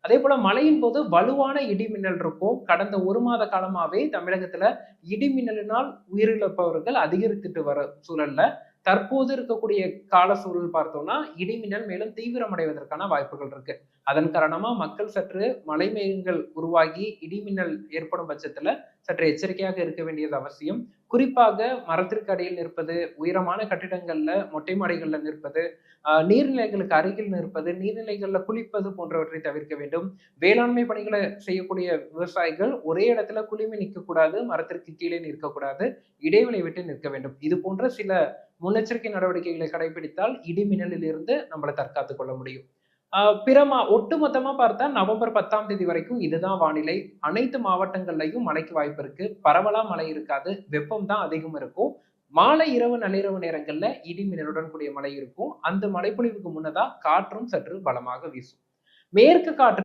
அதே போல மழையின் போது வலுவான இடி மின்னல் இருக்கும். கடந்த 1 மாத காலமாவே தமிழகத்துல இடி மின்னலினால் உயிரிழப்பவர்கள் அதிகரித்துட்டு வர சூழல்ல தற்போது இருக்கக்கூடிய கால சூழல் பார்த்தோம்னா இடி மின்னல் மேலும் தீவிரமடைவதற்கான வாய்ப்புகள் இருக்கு. அதன் காரணமா மக்கள் சற்று மழை மேகங்கள் உருவாகி இடி மின்னல் ஏற்படும் பட்சத்துல சற்று எச்சரிக்கையாக இருக்க வேண்டியது அவசியம். குறிப்பாக மரத்திற்கு அடியில் நிற்பது, உயரமான கட்டிடங்கள்ல மொட்டை மாடிகள்ல நிற்பது, நீர்நிலைகளுக்கு அருகில் நிற்பது, நீர்நிலைகள்ல குளிப்பது போன்றவற்றை தவிர்க்க வேண்டும். வேளாண்மை பணிகளை செய்யக்கூடிய விவசாயிகள் ஒரே இடத்துல குழுமி நிற்கக்கூடாது, மரத்திற்கு கீழே நிற்கக்கூடாது, இடைவெளி விட்டு நிற்க வேண்டும். இது போன்ற சில முன்னெச்சரிக்கை நடவடிக்கைகளை கடைபிடித்தால் இடி மின்னலில் இருந்து நம்மளை தற்காத்துக் கொள்ள முடியும். ஒட்டுமொத்தமா பார்த்தா நவம்பர் 10ஆம் தேதி வரைக்கும் இதுதான் வானிலை. அனைத்து மாவட்டங்கள்லயும் மழைக்கு வாய்ப்பு இருக்கு. பரவலா மழை இருக்காது. வெப்பம் தான் அதிகம் இருக்கும். மாலை, இரவு, நள்ளிரவு நேரங்கள்ல இடி மின்னலுடன் கூடிய மழை இருக்கும். அந்த மழைப்பொழிவுக்கு முன்னதா காற்றும் சற்று பலமாக வீசும். மேற்கு காற்று